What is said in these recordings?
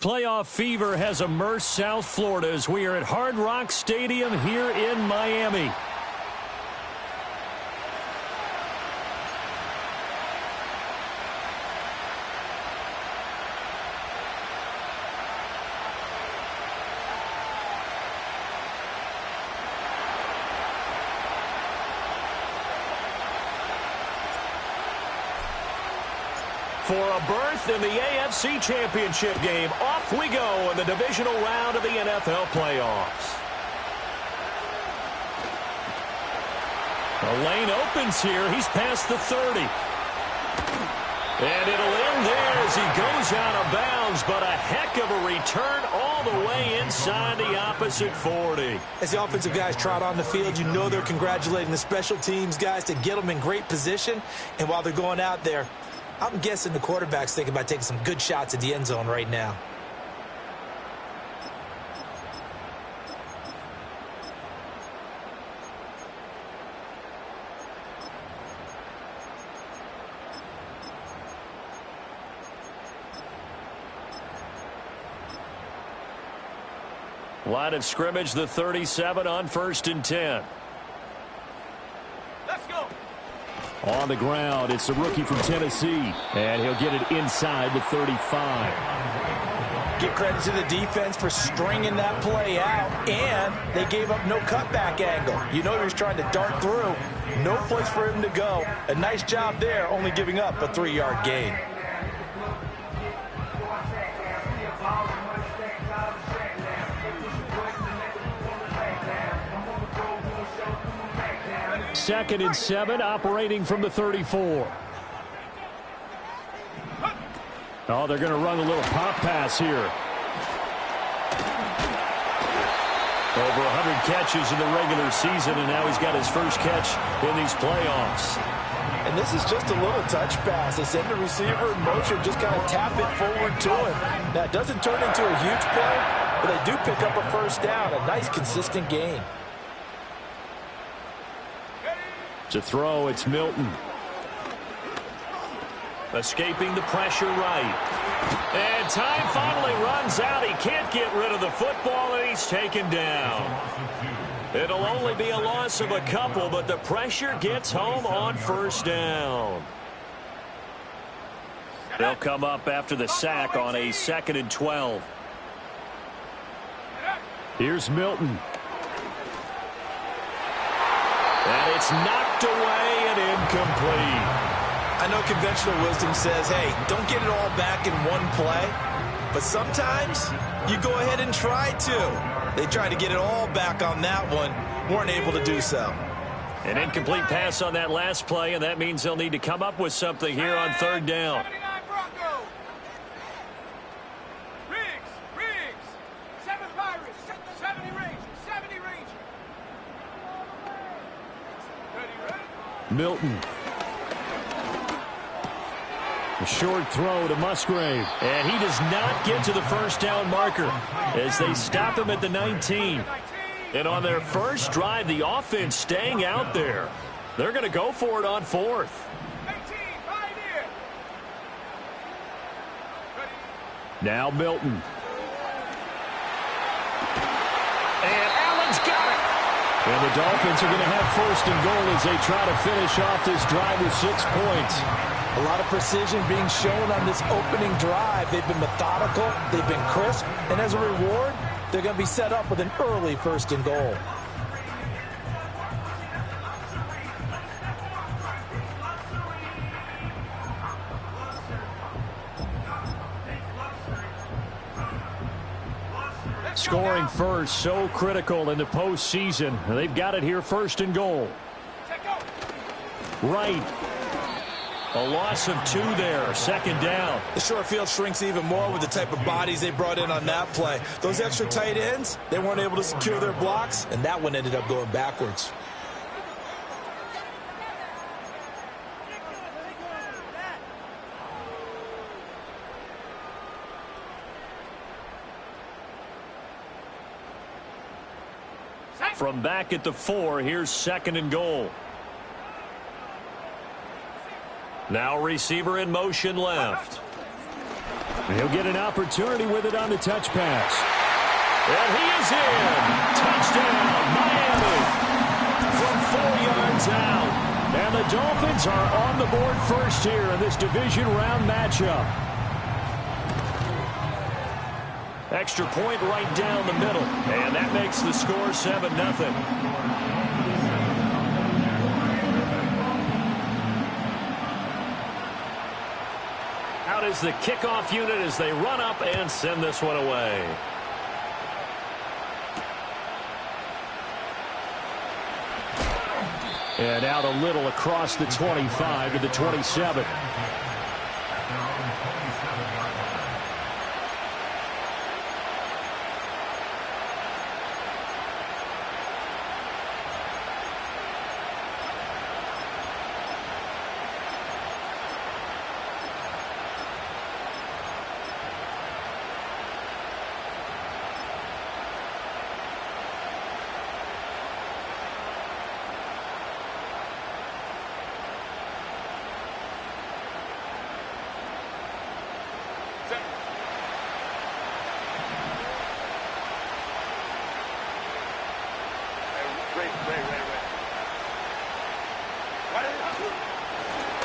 Playoff fever has immersed South Florida as we are at Hard Rock Stadium here in Miami. For a berth in the AFC Championship game, off we go in the divisional round of the NFL playoffs. The lane opens here. He's past the 30. And it'll end there as he goes out of bounds, but a heck of a return all the way inside the opposite 40. As the offensive guys trot on the field, you know they're congratulating the special teams guys to get them in great position. And while they're going out there, I'm guessing the quarterback's thinking about taking some good shots at the end zone right now. Line of scrimmage, the 37 on 1st and 10. On the ground, it's the rookie from Tennessee, and he'll get it inside the 35. Give credit to the defense for stringing that play out, and they gave up no cutback angle. You know he was trying to dart through. No place for him to go. A nice job there, only giving up a 3-yard gain. Second and 7, operating from the 34. Oh, they're going to run a little pop pass here. Over 100 catches in the regular season, and now he's got his first catch in these playoffs. And this is just a little touch pass. They send the receiver in motion, just kind of tap it forward to him. Now, it doesn't turn into a huge play, but they do pick up a first down. A nice, consistent gain. To throw, it's Milton. Escaping the pressure right. And time finally runs out. He can't get rid of the football, and he's taken down. It'll only be a loss of a couple, but the pressure gets home on first down. They'll come up after the sack on a 2nd and 12. Here's Milton. And it's knocked away and incomplete. I know conventional wisdom says, hey, don't get it all back in one play. But sometimes you go ahead and try to. They tried to get it all back on that one. Weren't able to do so. An incomplete pass on that last play, and that means they'll need to come up with something here on 3rd down. Milton. A short throw to Musgrave. And he does not get to the first down marker as they stop him at the 19. And on their first drive, the offense staying out there. They're going to go for it on 4th. Now Milton. And Allen's got it. And the Dolphins are going to have 1st and goal as they try to finish off this drive with 6 points. A lot of precision being shown on this opening drive. They've been methodical, they've been crisp, and as a reward, they're going to be set up with an early 1st and goal. Scoring first, so critical in the postseason. They've got it here, 1st and goal. Right. A loss of 2 there, second down. The short field shrinks even more with the type of bodies they brought in on that play. Those extra tight ends, they weren't able to secure their blocks, and that one ended up going backwards. From back at the 4, here's second and goal. Now receiver in motion left. He'll get an opportunity with it on the touch pass. And he is in. Touchdown, Miami. From 4 yards out. And the Dolphins are on the board first here in this division round matchup. Extra point right down the middle. And that makes the score 7-0. Out is the kickoff unit as they run up and send this one away. And out a little across the 25 to the 27.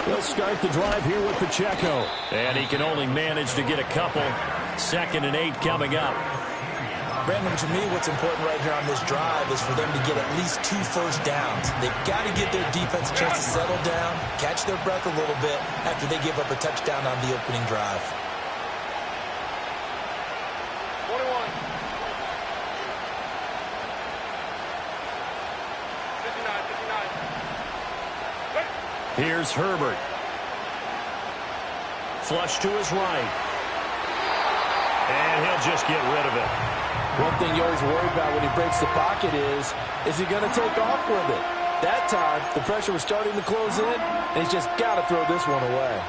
They'll start the drive here with Pacheco. And he can only manage to get a couple. 2nd and 8 coming up. Brandon, to me, what's important right here on this drive is for them to get at least 2 first downs. They've got to give their defense a chance to settle down, catch their breath a little bit after they give up a touchdown on the opening drive. 21. 59. Here's Herbert. Flush to his right. And he'll just get rid of it. One thing you always worry about when he breaks the pocket is he going to take off with it? That time, the pressure was starting to close in, and he's just got to throw this one away.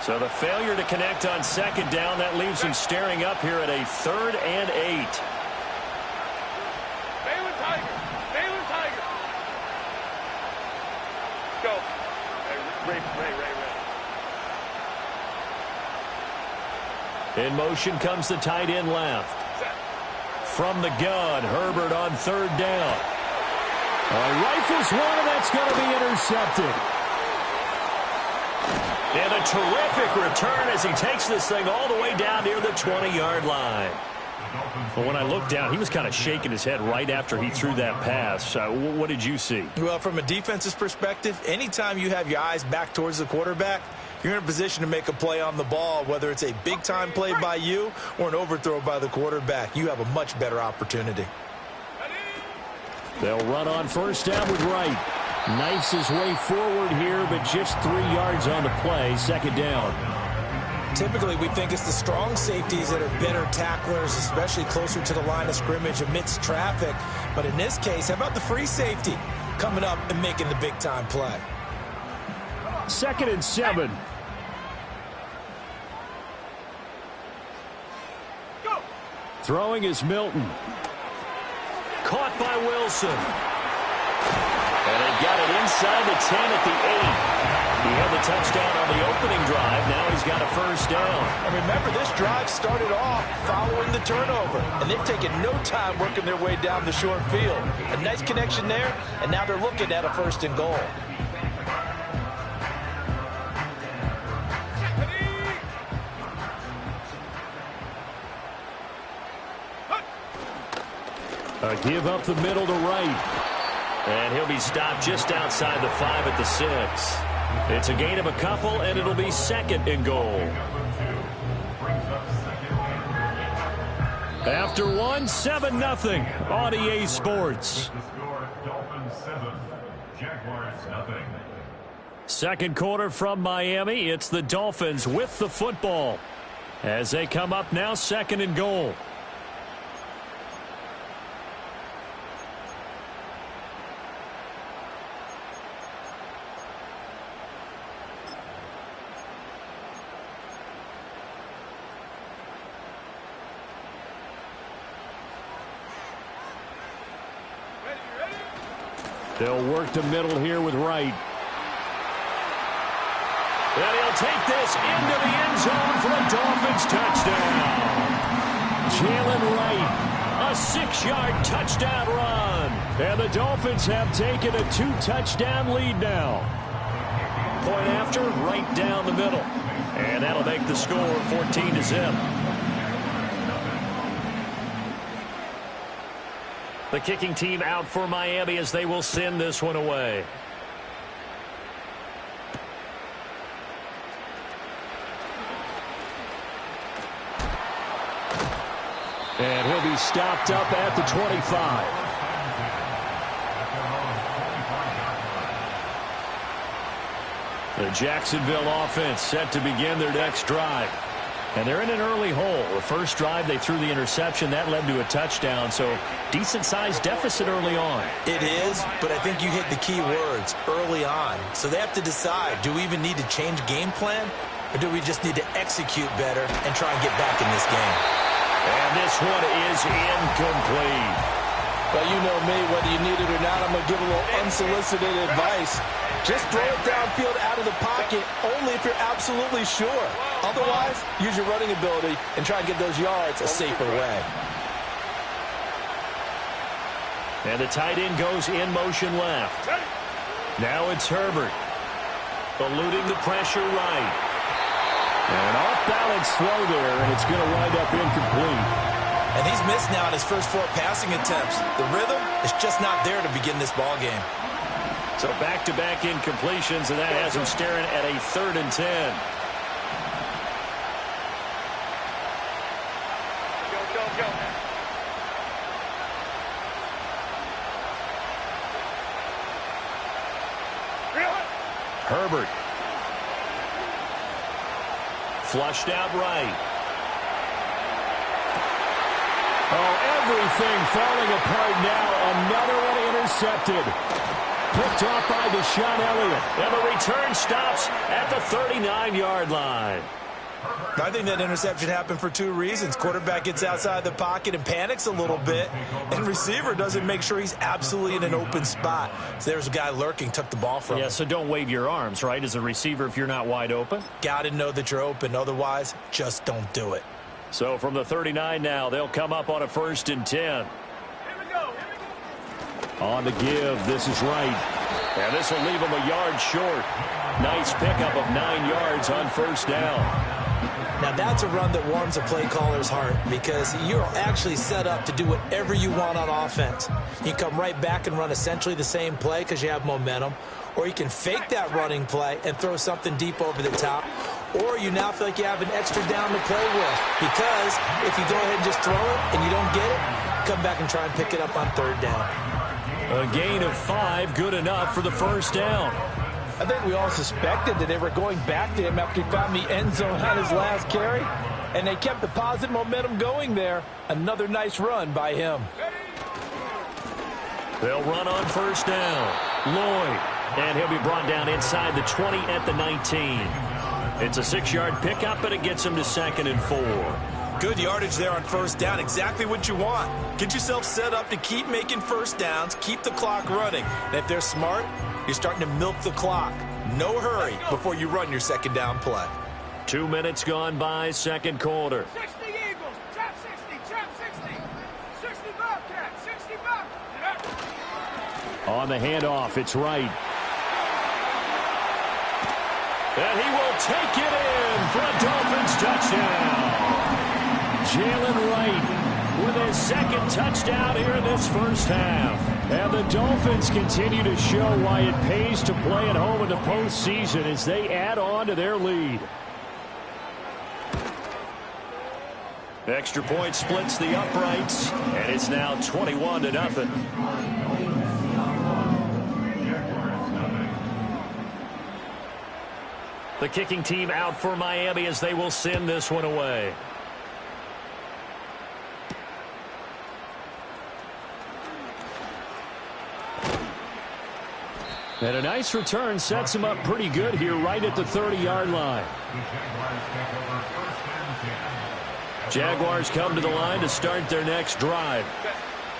So the failure to connect on 2nd down, that leaves him staring up here at a 3rd and 8. Balin Tiger. Balin Tiger. Go. Ray. In motion comes the tight end left. From the gun, Herbert on 3rd down. Rifles one, and that's going to be intercepted. And a terrific return as he takes this thing all the way down near the 20-yard line. But when I looked down, he was kind of shaking his head right after he threw that pass. What did you see? Well, from a defense's perspective, anytime you have your eyes back towards the quarterback, you're in a position to make a play on the ball, whether it's a big-time play by you or an overthrow by the quarterback. You have a much better opportunity. They'll run on 1st down with Wright. Knifes his way forward here, but just 3 yards on the play. 2nd down. Typically, we think it's the strong safeties that are better tacklers, especially closer to the line of scrimmage amidst traffic. But in this case, how about the free safety coming up and making the big-time play? 2nd and 7. Throwing is Milton. Caught by Wilson. And they've got it inside the 10 at the 8. He had the touchdown on the opening drive. Now he's got a 1st down. And remember, this drive started off following the turnover. And they've taken no time working their way down the short field. A nice connection there, and now they're looking at a 1st and goal. A give up the middle to Wright. And he'll be stopped just outside the 5 at the 6. It's a gain of a couple, and it'll be 2nd and goal. After one, 7-0 on EA Sports. Dolphins 7, Jaguars nothing. Second quarter from Miami. It's the Dolphins with the football as they come up now, 2nd and goal. They'll work the middle here with Wright. And he'll take this into the end zone for a Dolphins touchdown. Jalen Wright, a 6-yard touchdown run. And the Dolphins have taken a 2-touchdown lead now. Point after, right down the middle. And that'll make the score 14-0. The kicking team out for Miami as they will send this one away. And he'll be stopped up at the 25. The Jacksonville offense set to begin their next drive. And they're in an early hole. The first drive, they threw the interception. That led to a touchdown, so decent-sized deficit early on. It is, but I think you hit the key words, early on. So they have to decide, do we even need to change game plan, or do we just need to execute better and try and get back in this game? And this one is incomplete. Well, you know me, whether you need it or not, I'm going to give a little unsolicited advice. Just throw it downfield out of the pocket only if you're absolutely sure. Otherwise, use your running ability and try and get those yards a safer way. And the tight end goes in motion left. Now it's Herbert. Eluding the pressure right. And off-balance throw there, and it's going to wind up incomplete. And he's missed now on his first 4 passing attempts. The rhythm is just not there to begin this ball game. So back-to-back incompletions, and that has him staring at a 3rd and 10. Go. Herbert. Flushed out right. Oh, everything falling apart now. Another one intercepted. Picked off by Deshaun Elliott. And the return stops at the 39-yard line. I think that interception happened for 2 reasons. Quarterback gets outside the pocket and panics a little bit, and receiver doesn't make sure he's absolutely in an open spot. So there's a guy lurking, took the ball from him. Yeah, so don't wave your arms, right, as a receiver if you're not wide open. Got to know that you're open. Otherwise, just don't do it. So from the 39 now, they'll come up on a 1st and 10. Here we go. On the give, this is Wright. And this will leave him a yard short. Nice pickup of 9 yards on 1st down. Now, that's a run that warms a play caller's heart because you're actually set up to do whatever you want on offense. You can come right back and run essentially the same play because you have momentum, or you can fake that running play and throw something deep over the top, or you now feel like you have an extra down to play with because if you go ahead and just throw it and you don't get it, come back and try and pick it up on 3rd down. A gain of 5, good enough for the 1st down. I think we all suspected that they were going back to him after he found the end zone on his last carry, and they kept the positive momentum going there. Another nice run by him. They'll run on 1st down. Lloyd, and he'll be brought down inside the 20 at the 19. It's a 6-yard pickup, and it gets him to 2nd and 4. Good yardage there on 1st down, exactly what you want. Get yourself set up to keep making 1st downs, keep the clock running. And if they're smart, you're starting to milk the clock. No hurry before you run your 2nd down play. 2 minutes gone by, 2nd quarter. 60 Eagles, trap 60, 60 Bobcats, 60 Bobcats. On the handoff, it's Wright. And he will take it in for a Dolphins touchdown. Jalen Wright with his 2nd touchdown here in this 1st half. And the Dolphins continue to show why it pays to play at home in the postseason as they add on to their lead. Extra point splits the uprights, and it's now 21-0. The kicking team out for Miami as they will send this one away. And a nice return sets him up pretty good here right at the 30-yard line. Jaguars come to the line to start their next drive.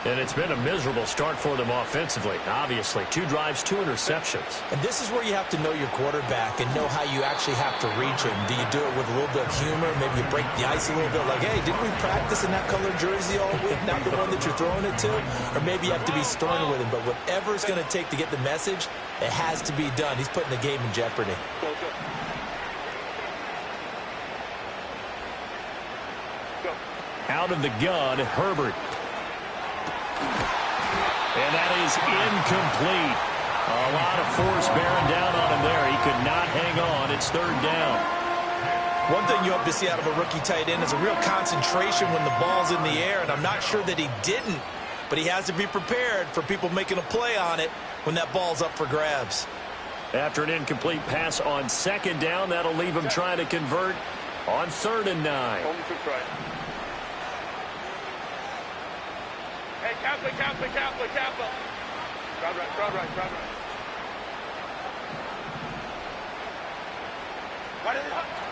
And it's been a miserable start for them offensively. Obviously, 2 drives, 2 interceptions. And this is where you have to know your quarterback and know how you actually have to reach him. Do you do it with a little bit of humor? Maybe you break the ice a little bit like, hey, didn't we practice in that colored jersey all week? Not the one that you're throwing it to? Or maybe you have to be stern with him. But whatever it's going to take to get the message, it has to be done. He's putting the game in jeopardy. Out of the gun, Herbert. And that is incomplete. A lot of force bearing down on him there. He could not hang on. It's 3rd down. One thing you hope to see out of a rookie tight end is a real concentration when the ball's in the air, and I'm not sure that he didn't, but he has to be prepared for people making a play on it when that ball's up for grabs. After an incomplete pass on 2nd down, that'll leave him trying to convert on 3rd and 9. Hey, Kaplan. Crowd right.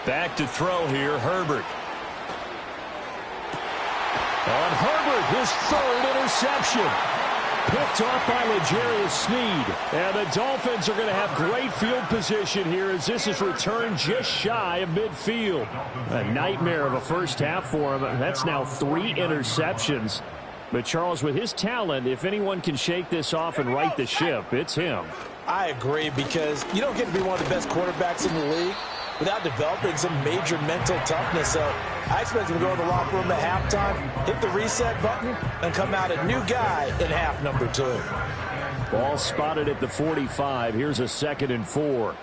Back to throw here, Herbert. On Herbert, his 3rd interception. Picked off by L'Jarius Sneed. And the Dolphins are going to have great field position here as this is returned just shy of midfield. A nightmare of a first half for him. That's now 3 interceptions. But, Charles, with his talent, if anyone can shake this off and right the ship, it's him. I agree, because you don't get to be one of the best quarterbacks in the league without developing some major mental toughness. So I expect him to go in the locker room at halftime, hit the reset button, and come out a new guy in half number 2. Ball spotted at the 45. Here's a 2nd and 4.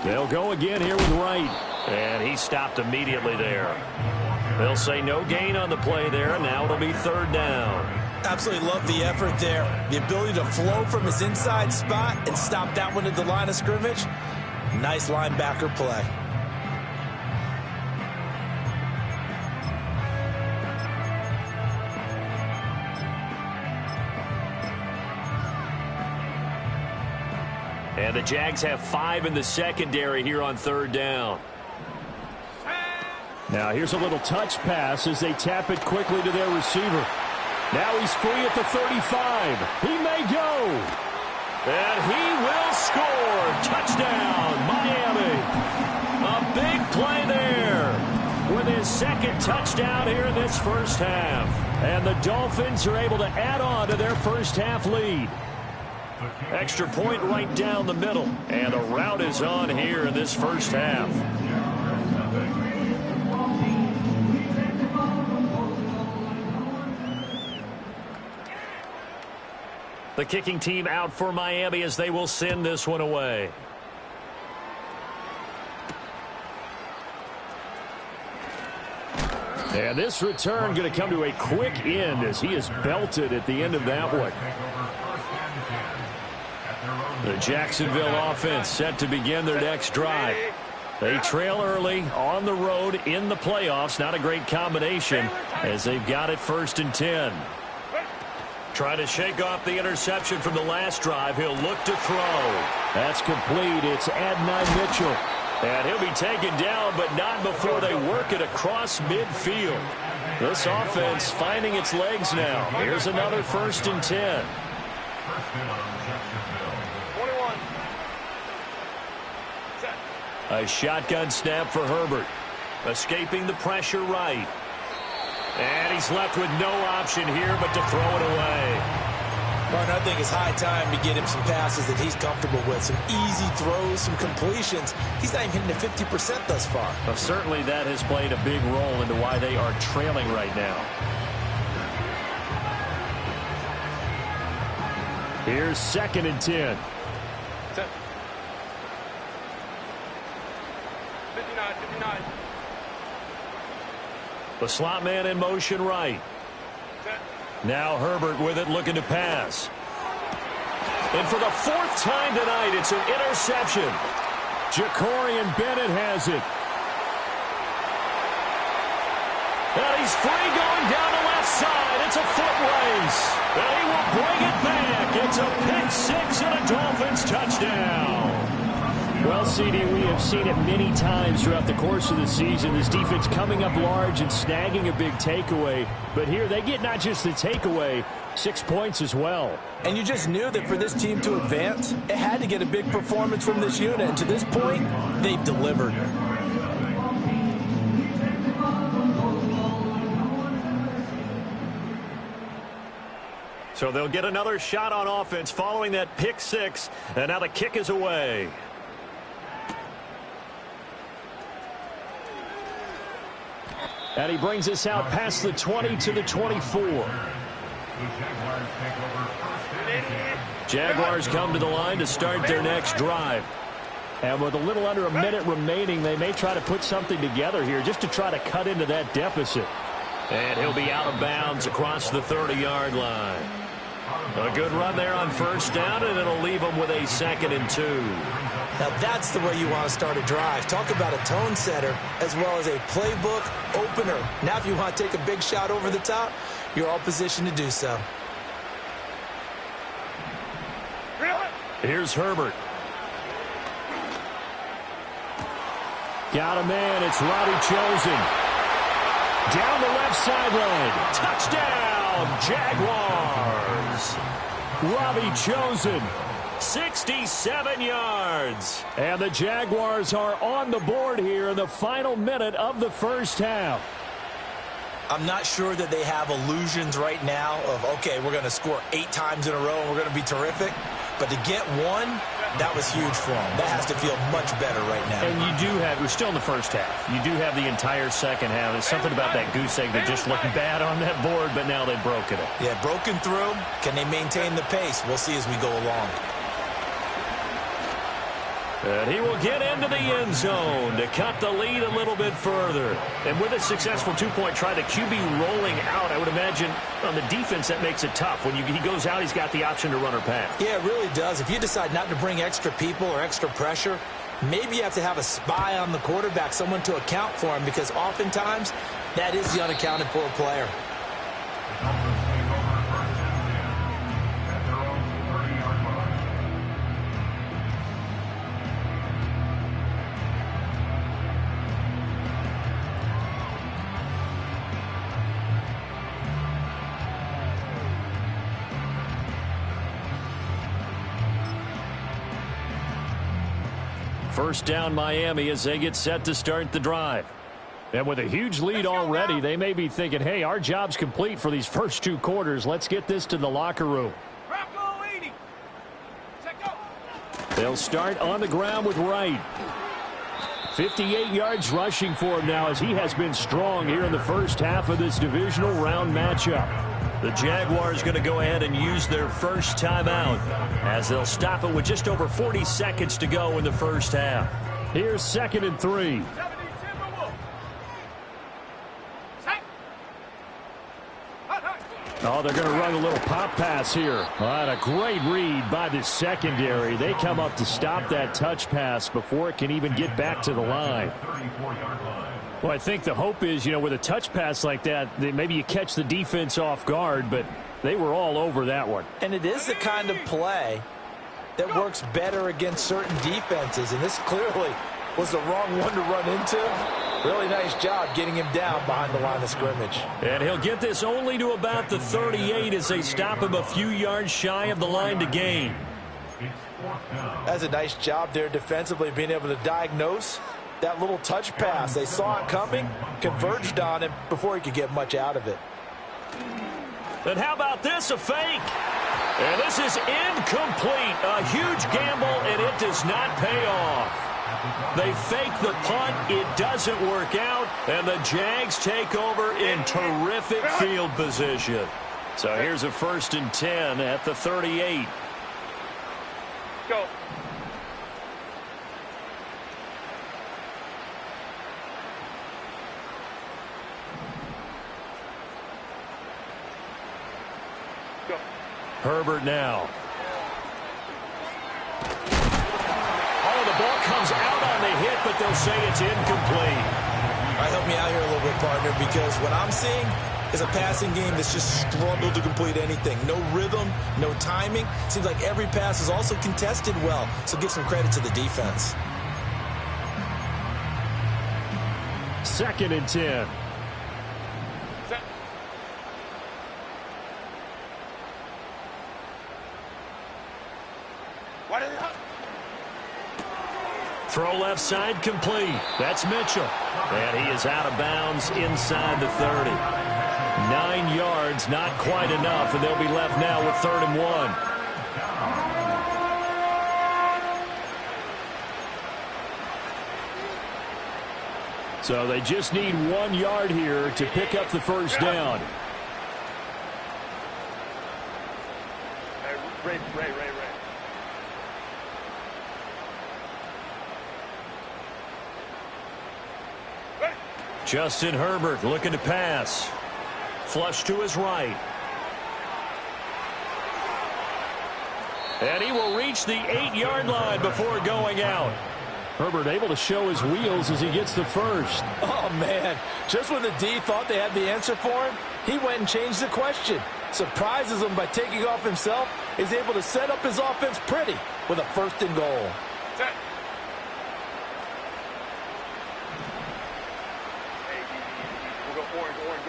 They'll go again here with Wright. And he stopped immediately there. They'll say no gain on the play there, and now it'll be 3rd down. Absolutely love the effort there. The ability to flow from his inside spot and stop that one at the line of scrimmage. Nice linebacker play. And the Jags have 5 in the secondary here on 3rd down. Now here's a little touch pass as they tap it quickly to their receiver. Now he's free at the 35. He may go. And he will score. Touchdown, Miami. A big play there with his 2nd touchdown here in this first half. And the Dolphins are able to add on to their first half lead. Extra point right down the middle. And the route is on here in this first half. The kicking team out for Miami as they will send this one away. And this return going to come to a quick end as he is belted at the end of that one. The Jacksonville offense set to begin their next drive. They trail early on the road in the playoffs. Not a great combination as they've got it 1st and 10. Trying to shake off the interception from the last drive. He'll look to throw. That's complete. It's Adonai Mitchell. And he'll be taken down, but not before they work it across midfield. This offense finding its legs now. Here's another 1st and 10. 21. A shotgun snap for Herbert. Escaping the pressure right. And he's left with no option here but to throw it away. Martin, I think it's high time to get him some passes that he's comfortable with. Some easy throws, some completions. He's not even hitting the 50% thus far. Well, certainly that has played a big role into why they are trailing right now. Here's 2nd and 10. 59. The slot man in motion right. Now Herbert with it, looking to pass. And for the 4th time tonight, it's an interception. Ja'Cory Bennett has it. And he's free going down the left side. It's a foot race. And he will bring it back. It's a pick 6 and a Dolphins touchdown. Well, CD, we have seen it many times throughout the course of the season. This defense coming up large and snagging a big takeaway. But here they get not just the takeaway, 6 points as well. And you just knew that for this team to advance, it had to get a big performance from this unit. And to this point, they've delivered. So they'll get another shot on offense following that pick 6. And now the kick is away. And he brings us out past the 20 to the 24. Jaguars come to the line to start their next drive. And with a little under a minute remaining, they may try to put something together here just to try to cut into that deficit. And he'll be out of bounds across the 30-yard line. A good run there on first down, and it'll leave them with a 2nd and 2. Now that's the way you want to start a drive. Talk about a tone setter as well as a playbook opener. Now if you want to take a big shot over the top, you're all positioned to do so. Here's Herbert. Got a man. It's Robbie Chosen. Down the left sideline. Touchdown, Jaguars. Robbie Chosen. 67 yards. And the Jaguars are on the board here in the final minute of the first half. I'm not sure that they have illusions right now of, okay, we're going to score 8 times in a row and we're going to be terrific. But to get one, that was huge for them. That has to feel much better right now. And you do have, we're still in the first half. You do have the entire second half. There's something about that goose egg that just looked bad on that board, but now they've broken it. Yeah, broken through. Can they maintain the pace? We'll see as we go along. And he will get into the end zone to cut the lead a little bit further. And with a successful 2-point try, the QB rolling out, I would imagine on the defense that makes it tough. When he goes out, he's got the option to run or pass. Yeah, it really does. If you decide not to bring extra people or extra pressure, maybe you have to have a spy on the quarterback, someone to account for him, because oftentimes that is the unaccounted for player. First down, Miami, as they get set to start the drive. And with a huge lead already, they may be thinking, hey, our job's complete for these first 2 quarters. Let's get this to the locker room. They'll start on the ground with Wright. 58 yards rushing for him now, as he has been strong here in the first half of this divisional round matchup. The Jaguars going to go ahead and use their first timeout as they'll stop it with just over 40 seconds to go in the first half. Here's 2nd and 3. Oh, they're going to run a little pop pass here. Oh, and a great read by the secondary. They come up to stop that touch pass before it can even get back to the line. Well, I think the hope is, with a touch pass like that, maybe you catch the defense off guard, but they were all over that one. And it is the kind of play that works better against certain defenses, and this clearly was the wrong one to run into. Really nice job getting him down behind the line of scrimmage. And he'll get this only to about the 38 as they stop him a few yards shy of the line to gain. That's a nice job there defensively, being able to diagnose that little touch pass. They saw it coming, converged on him before he could get much out of it. And how about this, a fake? And this is incomplete. A huge gamble, and it does not pay off. They fake the punt. It doesn't work out, and the Jags take over in terrific field position. So here's a 1st and 10 at the 38. Go. Go. Herbert now. Oh, the ball comes out on the hit, but they'll say it's incomplete. All right, help me out here a little bit, partner, because what I'm seeing is a passing game that's just struggled to complete anything. No rhythm, no timing. Seems like every pass is also contested well, so give some credit to the defense. 2nd and 10. Set. Why did it hurt? Throw left side complete. That's Mitchell. And he is out of bounds inside the 30. 9 yards, not quite enough, and they'll be left now with 3rd and 1. So they just need 1 yard here to pick up the first down. Ray. Justin Herbert looking to pass. Flush to his right. And he will reach the 8-yard line before going out. Herbert able to show his wheels as he gets the first. Oh, man. Just when the D thought they had the answer for him, he went and changed the question. Surprises him by taking off himself. Is able to set up his offense pretty with a 1st and goal. Set. We'll go orange.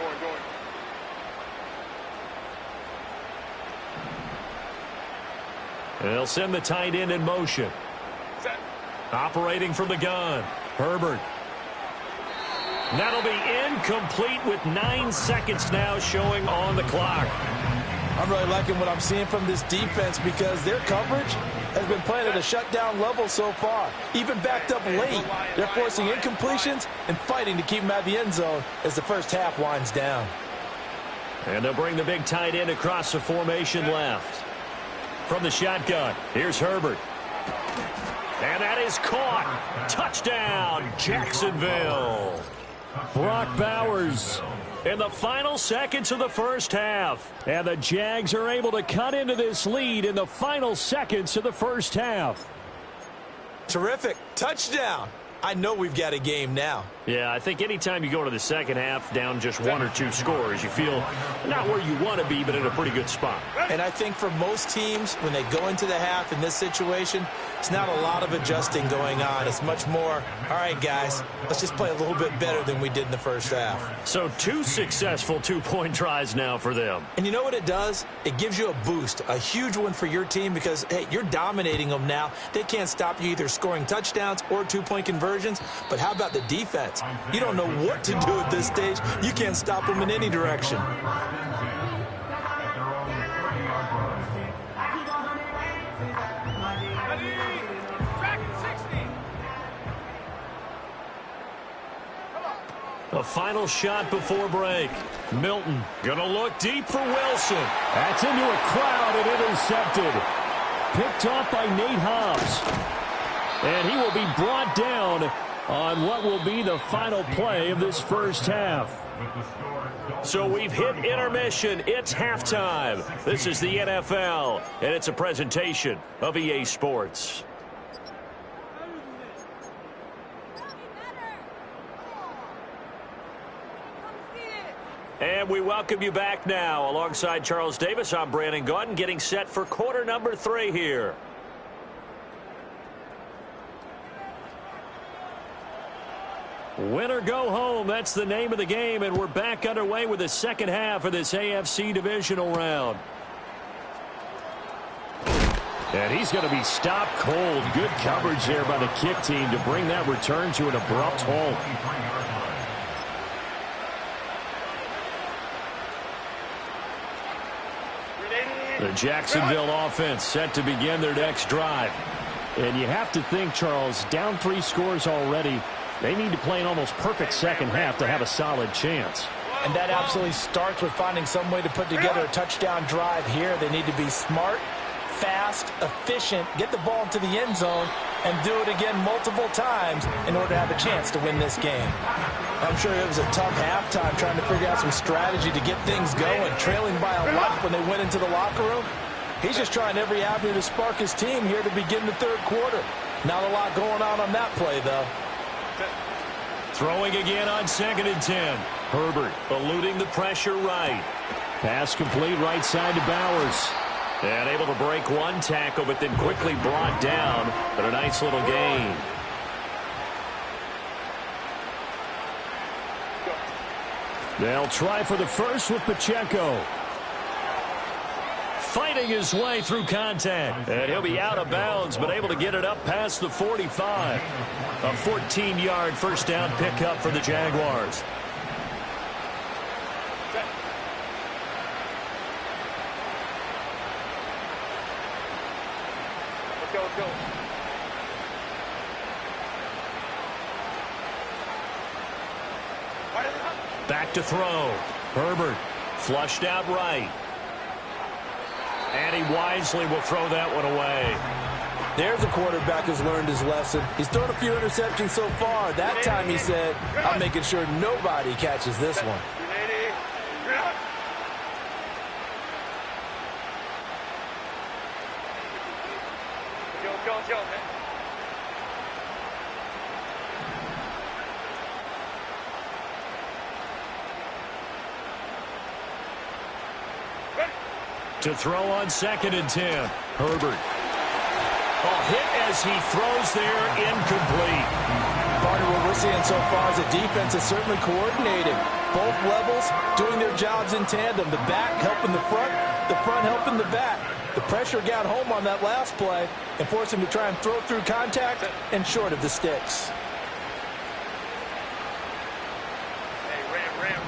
And they'll send the tight end in motion. Set. Operating from the gun. Herbert. That'll be incomplete with 9 seconds now showing on the clock. I'm really liking what I'm seeing from this defense because their coverage has been playing at a shutdown level so far. Even backed up late, they're forcing incompletions and fighting to keep them out of the end zone as the first half winds down. And they'll bring the big tight end across the formation left. From the shotgun, here's Herbert. And that is caught. Touchdown, Jacksonville. Brock Bowers in the final seconds of the first half. And the Jags are able to cut into this lead in the final seconds of the first half. Terrific. Touchdown. I know we've got a game now. Yeah, I think anytime you go to the second half down just 1 or 2 scores, you feel not where you want to be, but in a pretty good spot. And I think for most teams, when they go into the half in this situation, it's not a lot of adjusting going on. It's much more, all right, guys, let's just play a little bit better than we did in the first half. So 2 successful 2-point tries now for them. And you know what it does? It gives you a boost, a huge one for your team because, hey, you're dominating them now. They can't stop you either scoring touchdowns or 2-point conversions. But how about the defense? You don't know what to do at this stage. You can't stop them in any direction. The final shot before break. Milton gonna look deep for Wilson. That's into a crowd and intercepted. Picked off by Nate Hobbs. And he will be brought down on what will be the final play of this first half. So we've hit intermission. It's halftime. This is the NFL, and it's a presentation of EA Sports. And we welcome you back now. Alongside Charles Davis, I'm Brandon Gaudin, getting set for quarter number 3 here. Win or go home, that's the name of the game, and we're back underway with the second half of this AFC divisional round. And he's going to be stopped cold. Good coverage there by the kick team to bring that return to an abrupt halt. The Jacksonville offense set to begin their next drive. And you have to think, Charles, down 3 scores already. They need to play an almost perfect second half to have a solid chance. And that absolutely starts with finding some way to put together a touchdown drive here. They need to be smart, fast, efficient, get the ball into the end zone, and do it again multiple times in order to have a chance to win this game. I'm sure it was a tough halftime trying to figure out some strategy to get things going, trailing by a lot when they went into the locker room. He's just trying every avenue to spark his team here to begin the third quarter. Not a lot going on that play, though. Throwing again on 2nd and 10. Herbert eluding the pressure right. Pass complete right side to Bowers. And able to break one tackle, but then quickly brought down. But a nice little gain. They'll try for the first with Pacheco. Fighting his way through contact. And he'll be out of bounds, but able to get it up past the 45. A 14-yard first down pickup for the Jaguars. Let's go. Back to throw. Herbert flushed out right. And he wisely will throw that one away. There's a quarterback who's learned his lesson. He's thrown a few interceptions so far. That time he said, I'm making sure nobody catches this one. Go, man. To throw on 2nd and 10. Herbert. A hit as he throws there, incomplete. Partner, what we're seeing so far is the defense is certainly coordinated. Both levels doing their jobs in tandem. The back helping the front helping the back. The pressure got home on that last play and forced him to try and throw through contact and short of the sticks. Hey, ram.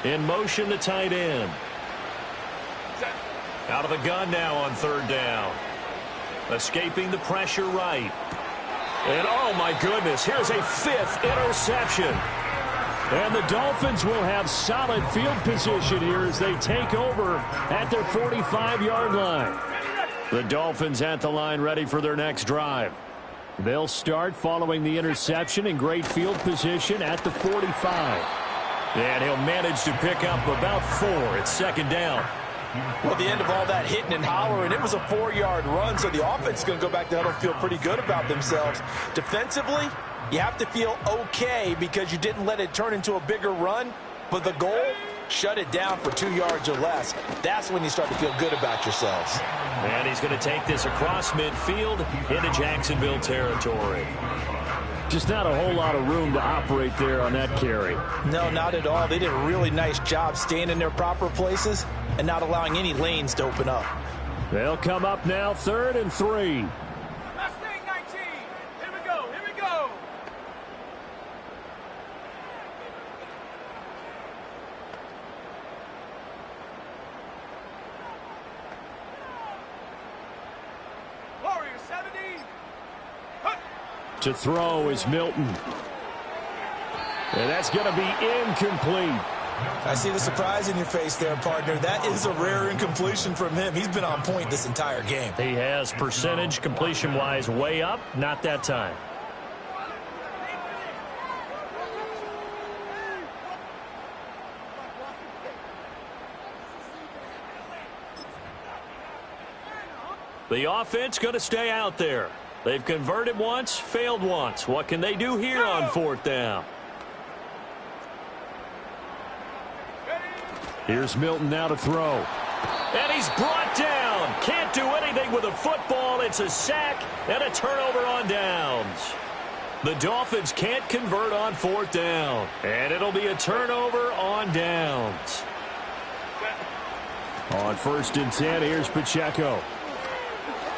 In motion, the tight end. Out of the gun now on 3rd down. Escaping the pressure right. And oh my goodness, here's a 5th interception. And the Dolphins will have solid field position here as they take over at their 45-yard line. The Dolphins at the line ready for their next drive. They'll start following the interception in great field position at the 45. And he'll manage to pick up about 4 at 2nd down. Well, the end of all that hitting and hollering, it was a 4-yard run, so the offense is going to go back to huddle and feel pretty good about themselves. Defensively, you have to feel okay because you didn't let it turn into a bigger run, but the goal, shut it down for 2 yards or less. That's when you start to feel good about yourselves. And he's going to take this across midfield into Jacksonville territory. Just not a whole lot of room to operate there on that carry. No, not at all. They did a really nice job staying in their proper places and not allowing any lanes to open up. They'll come up now 3rd and 3. Mustang 19. Here we go. Warrior 70. To throw is Milton. And that's going to be incomplete. I see the surprise in your face there, partner. That is a rare incompletion from him. He's been on point this entire game. He has percentage completion-wise way up, not that time. The offense going to stay out there. They've converted once, failed once. What can they do here on 4th down? Here's Milton now to throw. And he's brought down. Can't do anything with a football. It's a sack and a turnover on downs. The Dolphins can't convert on 4th down. And it'll be a turnover on downs. On 1st and 10, here's Pacheco.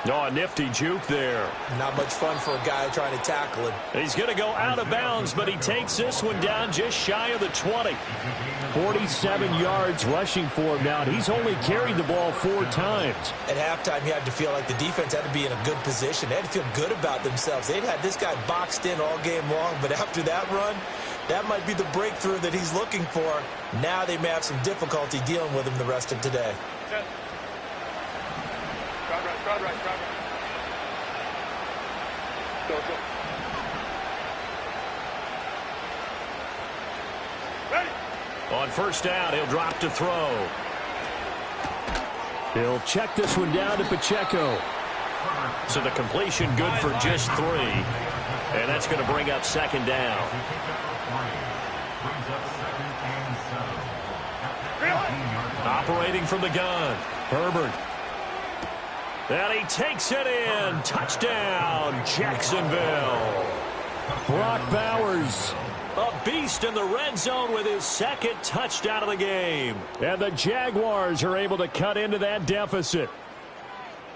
Oh, a nifty juke there. Not much fun for a guy trying to tackle him. He's going to go out of bounds, but he takes this one down just shy of the 20. 47 yards rushing for him now. He's only carried the ball 4 times. At halftime, you had to feel like the defense had to be in a good position. They had to feel good about themselves. They'd had this guy boxed in all game long, but after that run, That might be the breakthrough that he's looking for. Now they may have some difficulty dealing with him the rest of today. Set. Drive right, drive right, drive right. Go, go. Ready. On first down, he'll drop to throw. He'll check this one down to Pacheco. So the completion good for just 3. And that's going to bring up second down. Operating from the gun, Herbert. And he takes it in. Touchdown, Jacksonville. Brock Bowers. A beast in the red zone with his second touchdown of the game. And the Jaguars are able to cut into that deficit.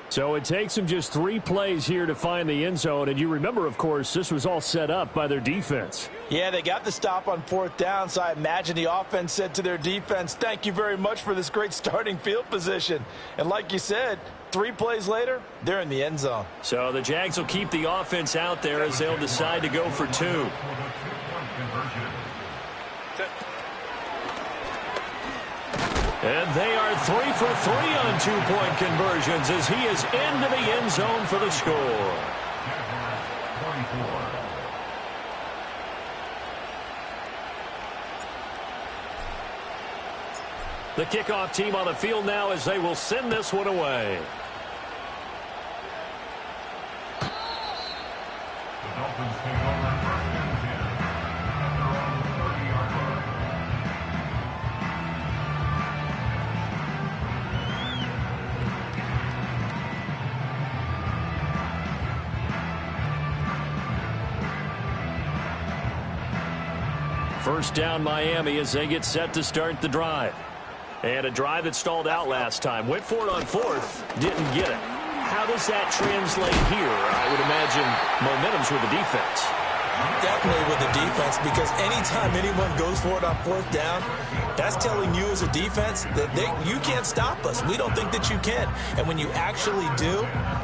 So it takes them just 3 plays here to find the end zone. And you remember, of course, this was all set up by their defense. Yeah, they got the stop on 4th down, so I imagine the offense said to their defense, thank you very much for this great starting field position. And like you said, 3 plays later, they're in the end zone. So the Jags will keep the offense out there as they'll decide to go for 2. And they are 3 for 3 on 2-point conversions as he is into the end zone for the score. The kickoff team on the field now as they will send this one away. The Dolphins take over 1st and 10 at their own 30-yard line. First down Miami as they get set to start the drive. And a drive that stalled out last time. Went for it on 4th, didn't get it. How does that translate here? I would imagine momentum's with the defense. Definitely with the defense, because anytime anyone goes for it on 4th down, that's telling you as a defense that you can't stop us. We don't think that you can. And when you actually do,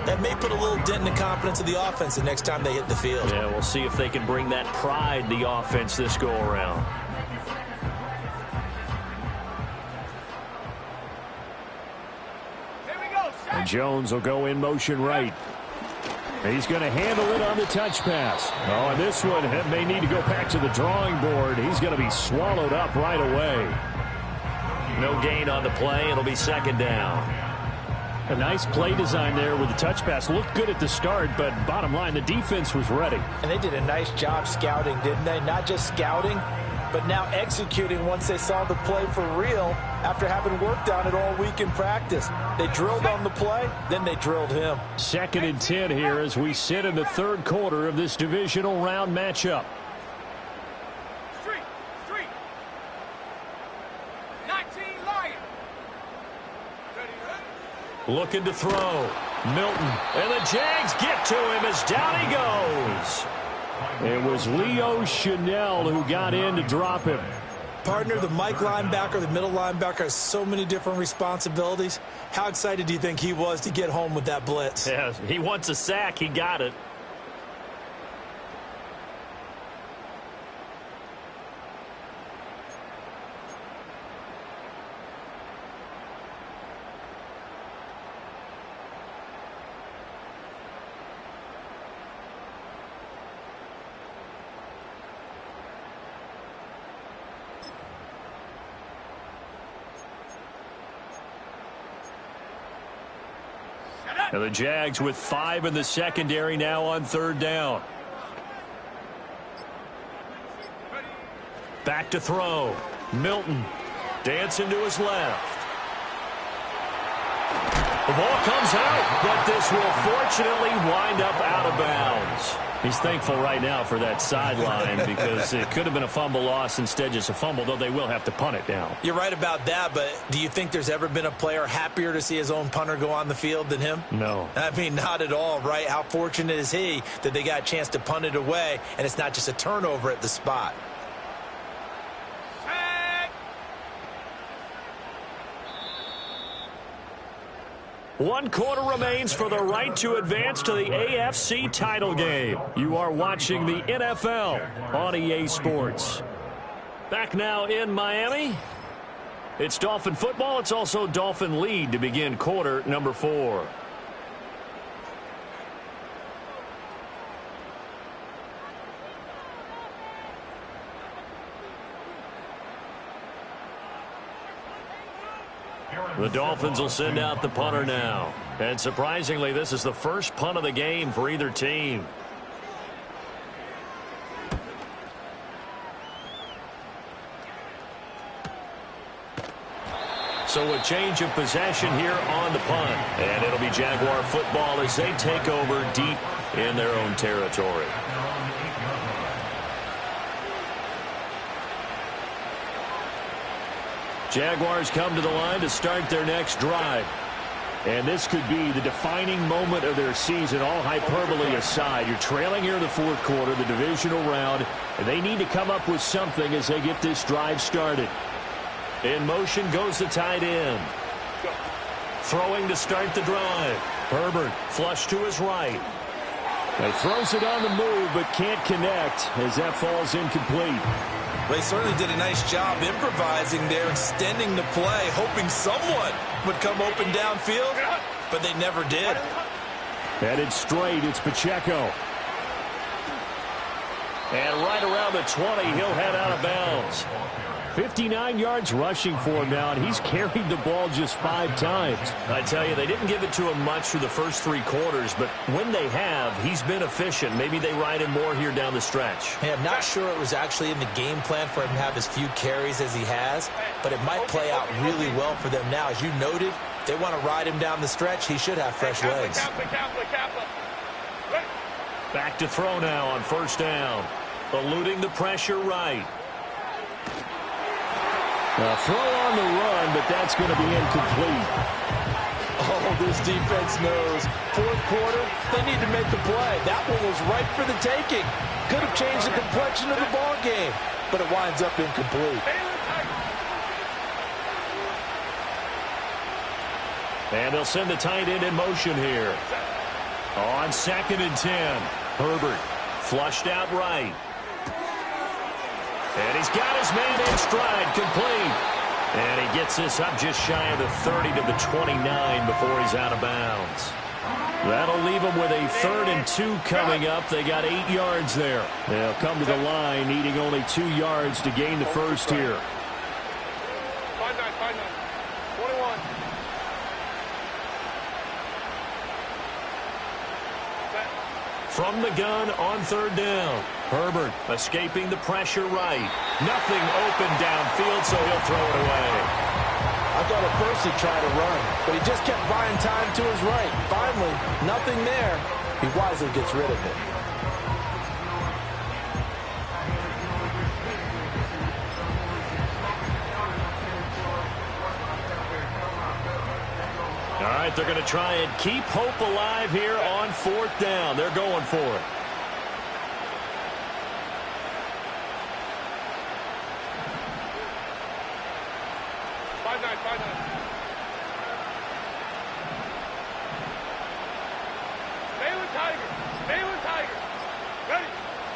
that may put a little dent in the confidence of the offense the next time they hit the field. Yeah, we'll see if they can bring that pride to the offense this go-around. And Jones will go in motion right. He's going to handle it on the touch pass. Oh, and this one may need to go back to the drawing board. He's going to be swallowed up right away. No gain on the play. It'll be second down. A nice play design there with the touch pass. Looked good at the start, but bottom line, the defense was ready. And they did a nice job scouting, didn't they? Not just scouting, but now executing once they saw the play for real after having worked on it all week in practice. They drilled on the play, then they drilled him. 2nd and 10 here as we sit in the 3rd quarter of this divisional round matchup. Street. 19 Lion. Looking to throw. Milton. And the Jags get to him as down he goes. It was Leo Chanel who got in to drop him. Partner, the Mike linebacker, the middle linebacker has so many different responsibilities. How excited do you think he was to get home with that blitz? Yeah, he wants a sack. He got it. And the Jags with 5 in the secondary now on 3rd down. Back to throw. Milton dancing to his left. The ball comes out, but this will fortunately wind up out of bounds. He's thankful right now for that sideline because it could have been a fumble loss, instead just a fumble, though they will have to punt it now. You're right about that, but do you think there's ever been a player happier to see his own punter go on the field than him? No. I mean, not at all, right? How fortunate is he that they got a chance to punt it away, and it's not just a turnover at the spot. One quarter remains for the right to advance to the AFC title game. You are watching the NFL on EA Sports. Back now in Miami. It's Dolphin football. It's also Dolphin lead to begin quarter number 4. The Dolphins will send out the punter now. And surprisingly, this is the first punt of the game for either team. So a change of possession here on the punt. And it'll be Jaguar football as they take over deep in their own territory. Jaguars come to the line to start their next drive. And this could be the defining moment of their season, all hyperbole aside. You're trailing here in the fourth quarter, the divisional round, and they need to come up with something as they get this drive started. In motion goes the tight end. Throwing to start the drive. Herbert flush to his right. He throws it on the move but can't connect as that falls incomplete. They certainly did a nice job improvising there, extending the play, hoping someone would come open downfield, but they never did. Headed straight, it's Pacheco. And right around the 20, he'll head out of bounds. 59 yards rushing for him now, and he's carried the ball just 5 times. I tell you, they didn't give it to him much through the first 3 quarters, but when they have, he's been efficient. Maybe they ride him more here down the stretch. Hey, I'm not sure it was actually in the game plan for him to have as few carries as he has, but it might play out really well for them now. As you noted, if they want to ride him down the stretch, he should have fresh legs. Back to throw now on first down. Eluding the pressure right. A throw on the run, but that's going to be incomplete. Oh, this defense knows. Fourth quarter, they need to make the play. That one was right for the taking. Could have changed the complexion of the ball game, but it winds up incomplete. And they'll send the tight end in motion here. On 2nd and 10, Herbert flushed out right. And he's got his man in stride, complete. And he gets this up just shy of the 30 to the 29 before he's out of bounds. That'll leave them with a 3rd and 2 coming up. They got 8 yards there. They'll come to the line needing only 2 yards to gain the first here. 21. From the gun on 3rd down. Herbert escaping the pressure right. Nothing open downfield, so he'll throw it away. I thought at first he'd try to run, but he just kept buying time to his right. Finally, nothing there. He wisely gets rid of it. All right, they're going to try and keep hope alive here on 4th down. They're going for it.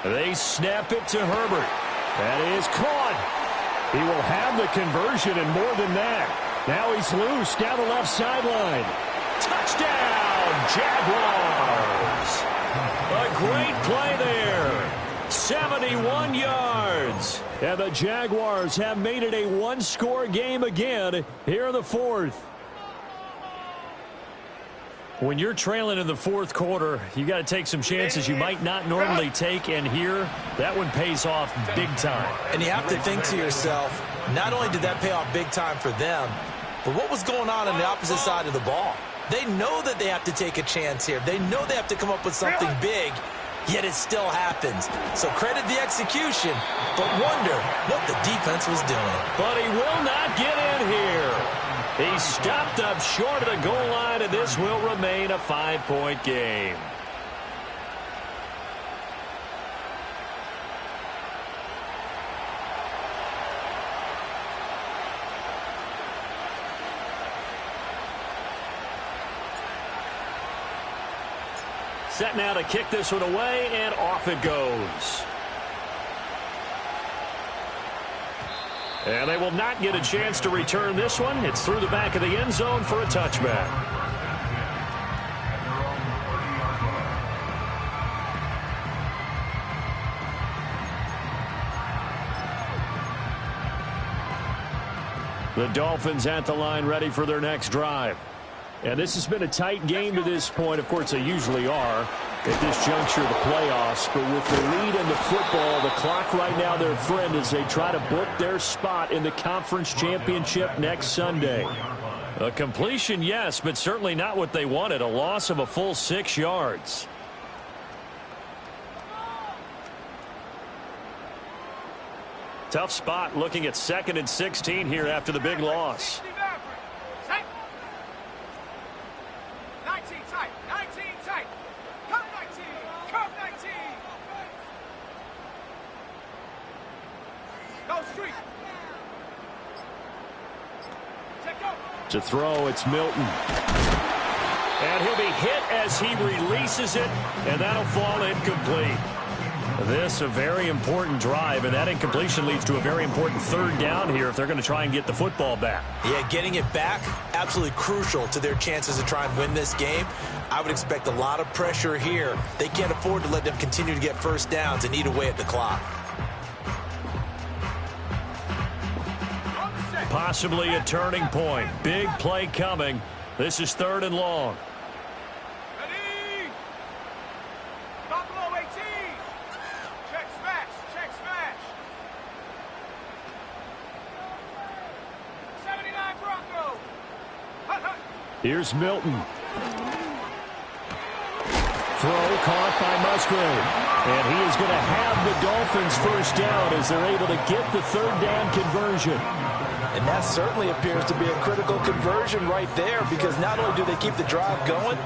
They snap it to Herbert. That is caught. He will have the conversion and more than that. Now he's loose down the left sideline. Touchdown, Jaguars. A great play there. 71 yards. And the Jaguars have made it a 1-score game again here in the 4th. When you're trailing in the 4th quarter, you got to take some chances you might not normally take, and here, that one pays off big time. And you have to think to yourself, not only did that pay off big time for them, but what was going on the opposite side of the ball? They know that they have to take a chance here. They know they have to come up with something big, yet it still happens. So credit the execution, but wonder what the defense was doing. But he will not get in here. He stopped up short of the goal line, and this will remain a 5-point game. Set now to kick this one away, and off it goes. And they will not get a chance to return this one. It's through the back of the end zone for a touchback. The Dolphins at the line ready for their next drive. And this has been a tight game to this point. Of course, they usually are at this juncture of the playoffs. But with the lead in the football, the clock right now their friend as they try to book their spot in the conference championship next Sunday. A completion, yes, but certainly not what they wanted. A loss of a full 6 yards. Tough spot looking at 2nd and 16 here after the big loss. 19 tight. 19 tight. Come 19. Come 19. Go street. Check go. To throw, it's Milton. And he'll be hit as he releases it, and that'll fall incomplete. This a very important drive, and that incompletion leads to a very important 3rd down here if they're going to try and get the football back. Yeah, getting it back, absolutely crucial to their chances to try and win this game. I would expect a lot of pressure here. They can't afford to let them continue to get first downs and eat away at the clock. Possibly a turning point. Big play coming. This is 3rd and long. Ready. Buffalo 18. Check smash. Check smash. 79 Bronco. Hut, hut. Here's Milton. Throw caught by Musgrave. And he is going to have the Dolphins first down as they're able to get the 3rd down conversion. And that certainly appears to be a critical conversion right there, because not only do they keep the drive going,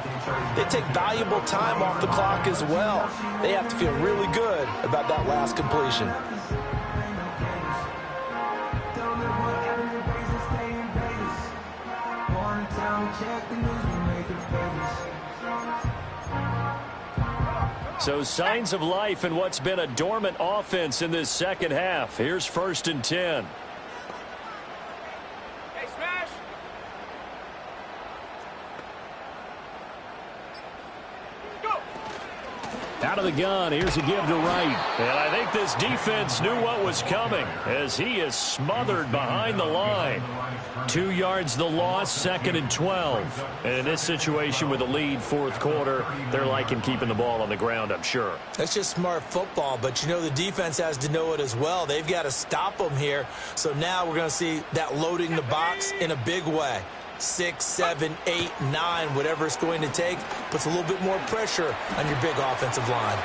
they take valuable time off the clock as well. They have to feel really good about that last completion. So signs of life in what's been a dormant offense in this second half. Here's 1st and 10. Hey, smash. Go. Out of the gun, here's a give to Wright. And I think this defense knew what was coming as he is smothered behind the line. 2 yards the loss, 2nd and 12. And in this situation with a lead 4th quarter, they're liking keeping the ball on the ground, I'm sure. That's just smart football, but you know the defense has to know it as well. They've got to stop them here. So now we're going to see that loading the box in a big way. 6, 7, 8, 9, whatever it's going to take, puts a little bit more pressure on your big offensive line.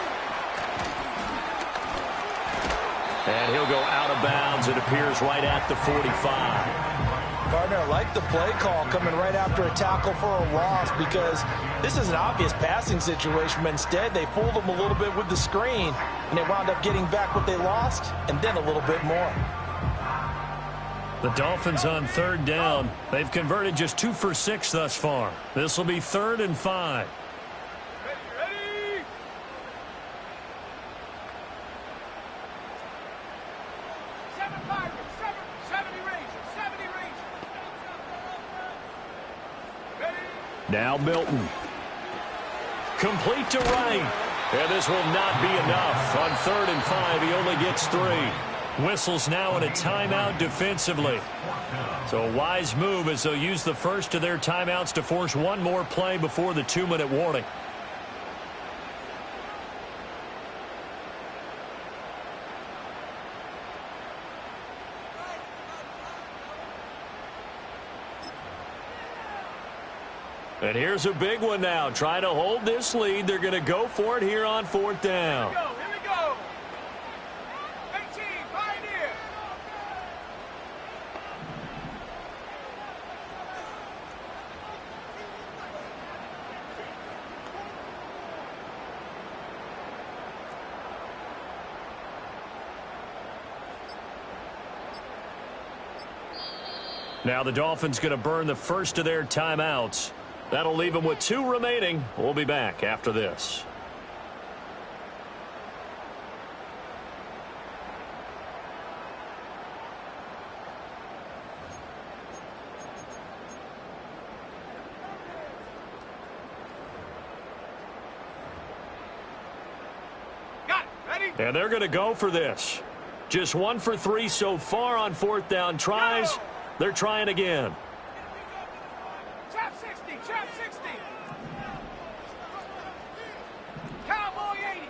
And he'll go out of bounds. It appears right at the 45. Partner, I like the play call coming right after a tackle for a loss, because this is an obvious passing situation, but instead they fooled them a little bit with the screen, and they wound up getting back what they lost and then a little bit more. The Dolphins on 3rd down. They've converted just 2 for 6 thus far. This will be 3rd and 5. Ready. 7-5. 70 range. 70 range. Ready. Now Milton. Complete to Wright. And this will not be enough. On 3rd and 5, he only gets 3. Whistles now in a timeout defensively. So a wise move as they'll use the first of their timeouts to force one more play before the 2-minute warning. And here's a big one now. Trying to hold this lead. They're going to go for it here on 4th down. Here we go. 18, Pioneer. Now the Dolphins going to burn the first of their timeouts. That'll leave them with 2 remaining. We'll be back after this. And they're going to go for this. Just 1 for 3 so far on 4th down tries. They're trying again. Trap 60, trap 60. Cowboy 80.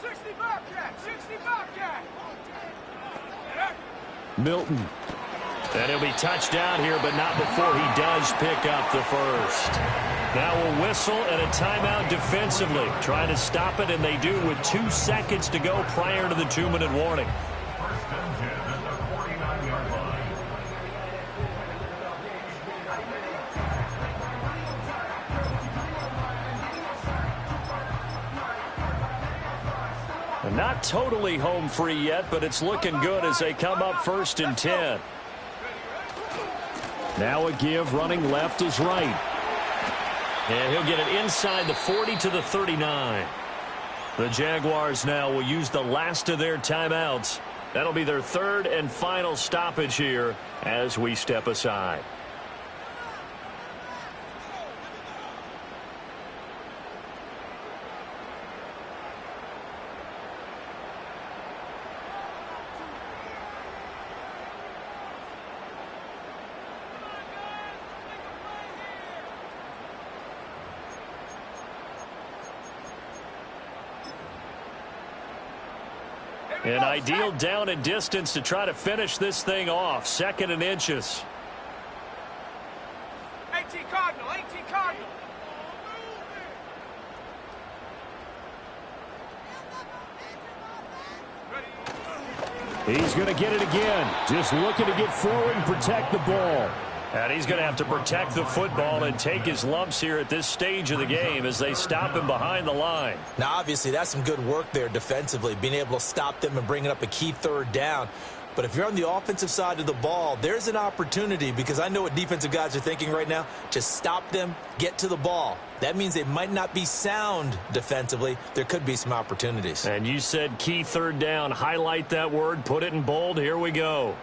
60 Bobcat, 60 Bobcat. Milton. And he'll be touched down here, but not before he does pick up the first. Now a whistle and a timeout defensively. Trying to stop it, and they do with 2 seconds to go prior to the 2-minute warning. First and 10 at the 49-yard line. And not totally home free yet, but it's looking good as they come up 1st and 10. Now a give, running left is right. And he'll get it inside the 40 to the 39. The Jaguars now will use the last of their timeouts. That'll be their 3rd and final stoppage here as we step aside. An ideal down and distance to try to finish this thing off. 2nd and inches. 18 Cardinal, 18 Cardinal. He's going to get it again. Just looking to get forward and protect the ball. And he's going to have to protect the football and take his lumps here at this stage of the game as they stop him behind the line. Now, obviously, that's some good work there defensively, being able to stop them and bringing up a key 3rd down. But if you're on the offensive side of the ball, there's an opportunity, because I know what defensive guys are thinking right now. Just stop them, get to the ball. That means they might not be sound defensively. There could be some opportunities. And you said key 3rd down. Highlight that word. Put it in bold. Here we go.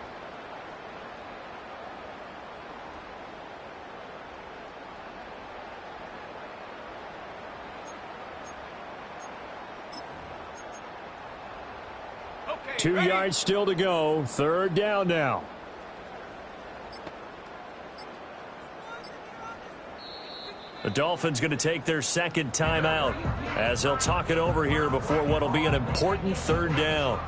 Okay, 2 ready? yards still to go. 3rd down now. The Dolphins going to take their 2nd timeout as they'll talk it over here before what will be an important 3rd down.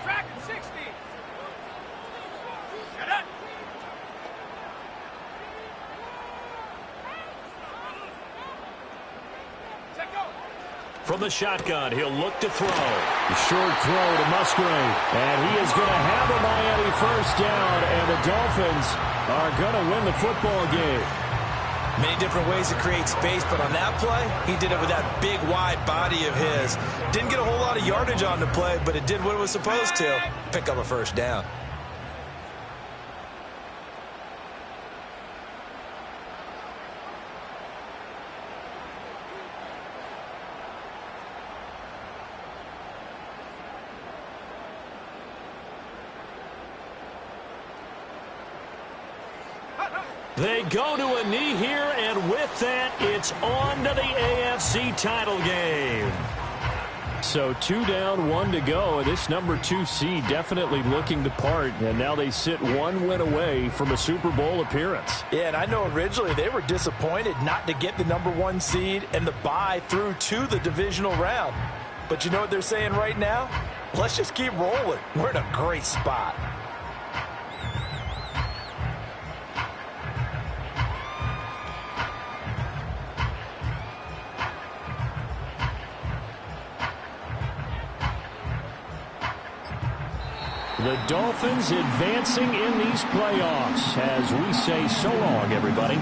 Track 60. Get it. Set go. From the shotgun, he'll look to throw. The short throw to Musgrave. And he is going to have a Miami 1st down. And the Dolphins are going to win the football game. Many different ways to create space, but on that play, he did it with that big, wide body of his. Didn't get a whole lot of yardage on the play, but it did what it was supposed to. Pick up a 1st down. They go to a knee here, and with that, it's on to the AFC title game. So 2 down, 1 to go. This number 2 seed definitely looking the part, and now they sit 1 win away from a Super Bowl appearance. Yeah, and I know originally they were disappointed not to get the number 1 seed and the bye through to the divisional round. But you know what they're saying right now? Let's just keep rolling. We're in a great spot. The Dolphins advancing in these playoffs as we say so long, everybody.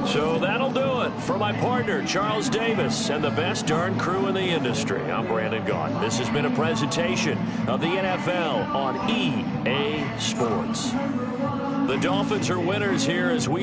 So that'll do it for my partner, Charles Davis, and the best darn crew in the industry. I'm Brandon Gaughan. This has been a presentation of the NFL on EA Sports. The Dolphins are winners here as we